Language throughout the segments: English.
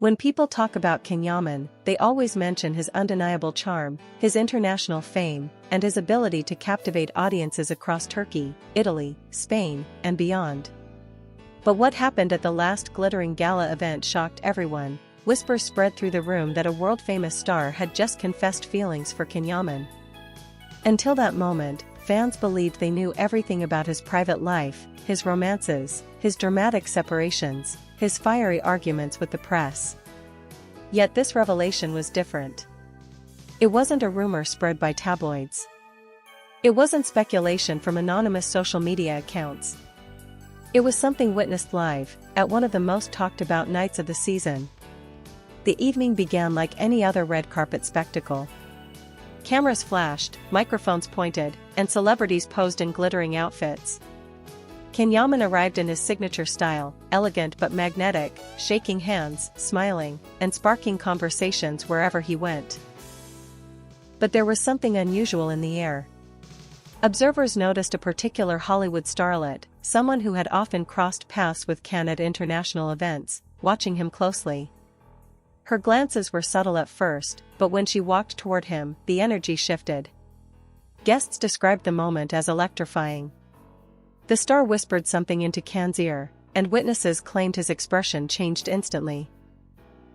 When people talk about Can Yaman, they always mention his undeniable charm, his international fame, and his ability to captivate audiences across Turkey, Italy, Spain, and beyond. But what happened at the last glittering gala event shocked everyone. Whispers spread through the room that a world-famous star had just confessed feelings for Can Yaman. Until that moment, fans believed they knew everything about his private life, his romances, his dramatic separations, his fiery arguments with the press. Yet this revelation was different. It wasn't a rumor spread by tabloids. It wasn't speculation from anonymous social media accounts. It was something witnessed live, at one of the most talked about nights of the season. The evening began like any other red carpet spectacle. Cameras flashed, microphones pointed, and celebrities posed in glittering outfits. Can Yaman arrived in his signature style, elegant but magnetic, shaking hands, smiling, and sparking conversations wherever he went. But there was something unusual in the air. Observers noticed a particular Hollywood starlet, someone who had often crossed paths with Can at international events, watching him closely. Her glances were subtle at first, but when she walked toward him, the energy shifted. Guests described the moment as electrifying. The star whispered something into Can's ear, and witnesses claimed his expression changed instantly.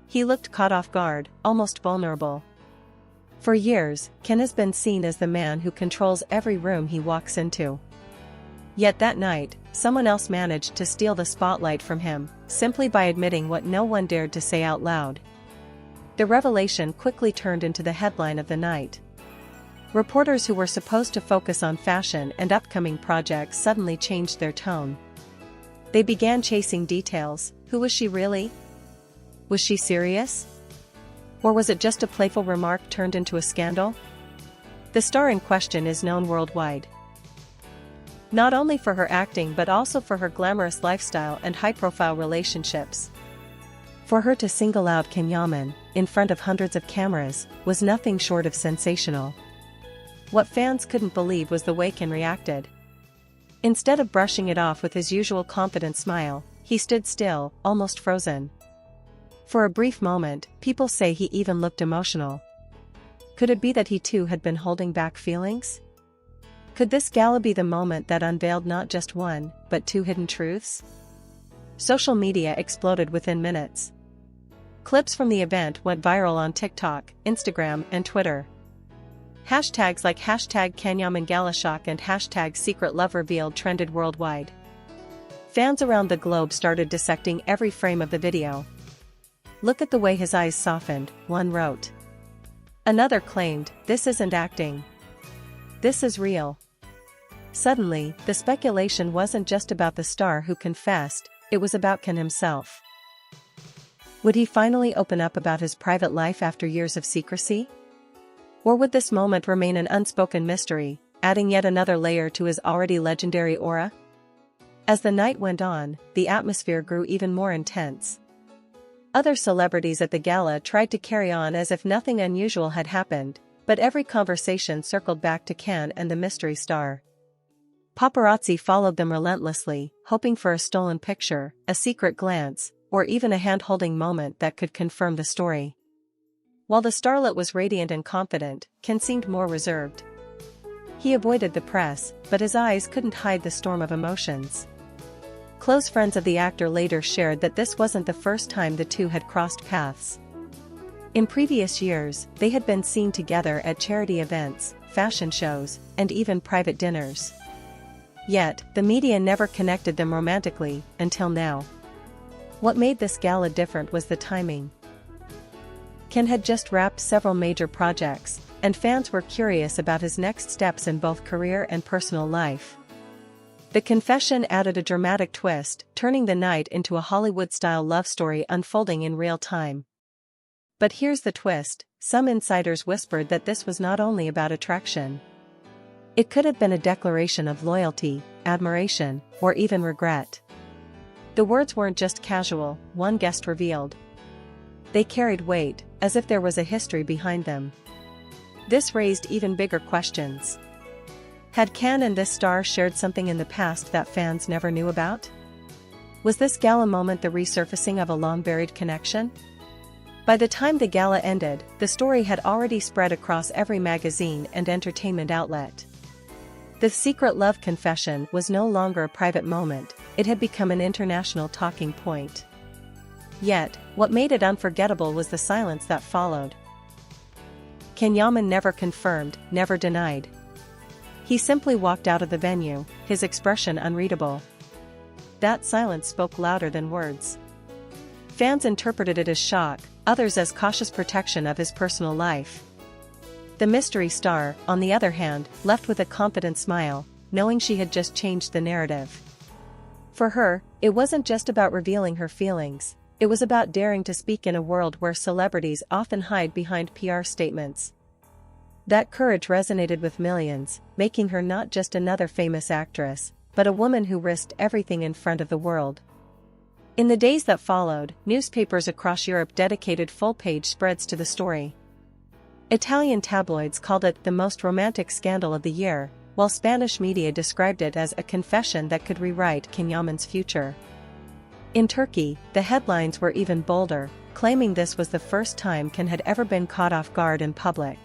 He looked caught off guard, almost vulnerable. For years, Can has been seen as the man who controls every room he walks into. Yet that night, someone else managed to steal the spotlight from him, simply by admitting what no one dared to say out loud. The revelation quickly turned into the headline of the night. Reporters who were supposed to focus on fashion and upcoming projects suddenly changed their tone. They began chasing details. Who was she really? Was she serious? Or was it just a playful remark turned into a scandal? The star in question is known worldwide. Not only for her acting but also for her glamorous lifestyle and high-profile relationships. For her to single out Can Yaman, in front of hundreds of cameras, was nothing short of sensational. What fans couldn't believe was the way Can reacted. Instead of brushing it off with his usual confident smile, he stood still, almost frozen. For a brief moment, people say he even looked emotional. Could it be that he too had been holding back feelings? Could this gala be the moment that unveiled not just one, but two hidden truths? Social media exploded within minutes. Clips from the event went viral on TikTok, Instagram, and Twitter. Hashtags like #CanYamanGalaShock and #SecretLoveRevealed trended worldwide. Fans around the globe started dissecting every frame of the video. "Look at the way his eyes softened," one wrote. Another claimed, "This isn't acting. This is real." Suddenly, the speculation wasn't just about the star who confessed, it was about Can himself. Would he finally open up about his private life after years of secrecy? Or would this moment remain an unspoken mystery, adding yet another layer to his already legendary aura? As the night went on, the atmosphere grew even more intense. Other celebrities at the gala tried to carry on as if nothing unusual had happened, but every conversation circled back to Can and the mystery star. Paparazzi followed them relentlessly, hoping for a stolen picture, a secret glance, or even a hand-holding moment that could confirm the story. While the starlet was radiant and confident, Can seemed more reserved. He avoided the press, but his eyes couldn't hide the storm of emotions. Close friends of the actor later shared that this wasn't the first time the two had crossed paths. In previous years, they had been seen together at charity events, fashion shows, and even private dinners. Yet, the media never connected them romantically, until now. What made this gala different was the timing. Can had just wrapped several major projects, and fans were curious about his next steps in both career and personal life. The confession added a dramatic twist, turning the night into a Hollywood-style love story unfolding in real time. But here's the twist: some insiders whispered that this was not only about attraction. It could have been a declaration of loyalty, admiration, or even regret. The words weren't just casual, one guest revealed. They carried weight, as if there was a history behind them. This raised even bigger questions. Had Can and this star shared something in the past that fans never knew about? Was this gala moment the resurfacing of a long-buried connection? By the time the gala ended, the story had already spread across every magazine and entertainment outlet. The secret love confession was no longer a private moment, it had become an international talking point. Yet, what made it unforgettable was the silence that followed. Can Yaman never confirmed, never denied. He simply walked out of the venue, his expression unreadable. That silence spoke louder than words. Fans interpreted it as shock, others as cautious protection of his personal life. The mystery star, on the other hand, left with a confident smile, knowing she had just changed the narrative. For her, it wasn't just about revealing her feelings, it was about daring to speak in a world where celebrities often hide behind PR statements. That courage resonated with millions, making her not just another famous actress, but a woman who risked everything in front of the world. In the days that followed, newspapers across Europe dedicated full-page spreads to the story. Italian tabloids called it the most romantic scandal of the year, while Spanish media described it as a confession that could rewrite Can Yaman's future. In Turkey, the headlines were even bolder, claiming this was the first time Can had ever been caught off guard in public.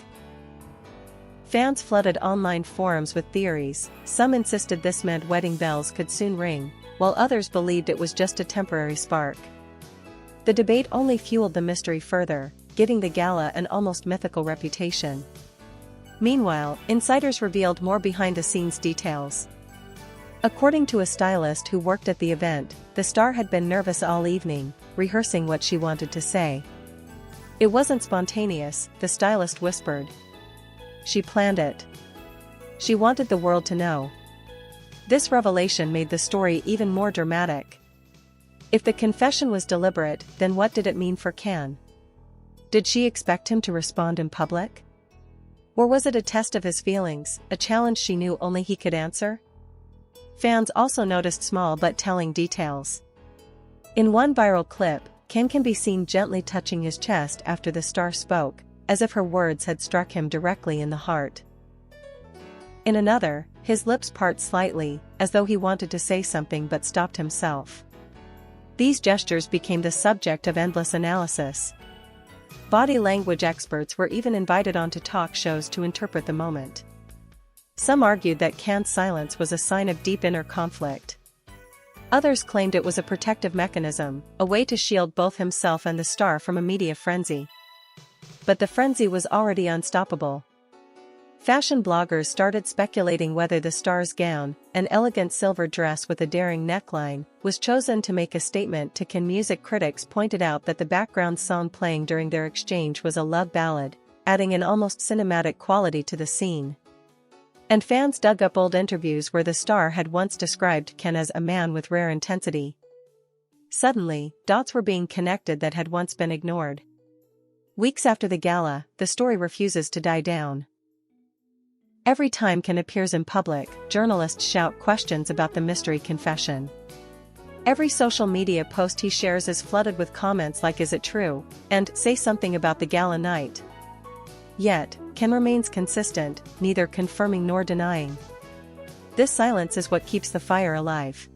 Fans flooded online forums with theories, some insisted this meant wedding bells could soon ring, while others believed it was just a temporary spark. The debate only fueled the mystery further, giving the gala an almost mythical reputation. Meanwhile, insiders revealed more behind-the-scenes details. According to a stylist who worked at the event, the star had been nervous all evening, rehearsing what she wanted to say. It wasn't spontaneous, the stylist whispered. She planned it. She wanted the world to know. This revelation made the story even more dramatic. If the confession was deliberate, then what did it mean for Can? Did she expect him to respond in public? Or was it a test of his feelings, a challenge she knew only he could answer? Fans also noticed small but telling details. In one viral clip, Can be seen gently touching his chest after the star spoke, as if her words had struck him directly in the heart. In another, his lips part slightly, as though he wanted to say something but stopped himself. These gestures became the subject of endless analysis. Body language experts were even invited onto talk shows to interpret the moment. Some argued that Can's silence was a sign of deep inner conflict. Others claimed it was a protective mechanism, a way to shield both himself and the star from a media frenzy. But the frenzy was already unstoppable. Fashion bloggers started speculating whether the star's gown, an elegant silver dress with a daring neckline, was chosen to make a statement to Can. Music critics pointed out that the background song playing during their exchange was a love ballad, adding an almost cinematic quality to the scene. And fans dug up old interviews where the star had once described Can as a man with rare intensity. Suddenly, dots were being connected that had once been ignored. Weeks after the gala, the story refuses to die down. Every time Can appears in public, journalists shout questions about the mystery confession. Every social media post he shares is flooded with comments like "Is it true?" and "Say something about the gala night." Yet, Can remains consistent, neither confirming nor denying. This silence is what keeps the fire alive.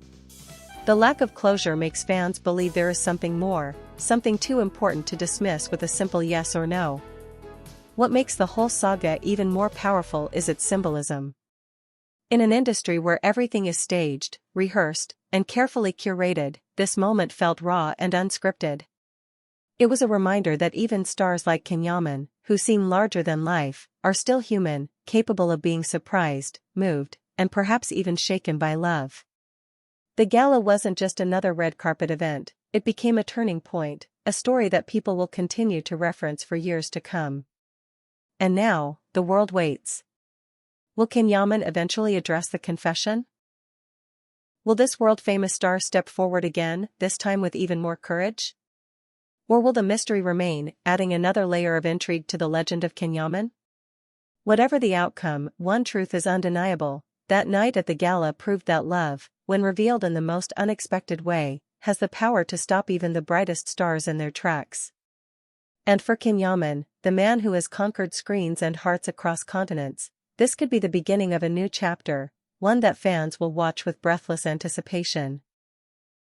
The lack of closure makes fans believe there is something more, something too important to dismiss with a simple yes or no. What makes the whole saga even more powerful is its symbolism. In an industry where everything is staged, rehearsed, and carefully curated, this moment felt raw and unscripted. It was a reminder that even stars like Can Yaman, who seem larger than life, are still human, capable of being surprised, moved, and perhaps even shaken by love. The gala wasn't just another red carpet event, it became a turning point, a story that people will continue to reference for years to come. And now, the world waits. Will Can Yaman eventually address the confession? Will this world-famous star step forward again, this time with even more courage? Or will the mystery remain, adding another layer of intrigue to the legend of Can Yaman? Whatever the outcome, one truth is undeniable: that night at the gala proved that love, when revealed in the most unexpected way, has the power to stop even the brightest stars in their tracks. And for Can Yaman, the man who has conquered screens and hearts across continents, this could be the beginning of a new chapter, one that fans will watch with breathless anticipation.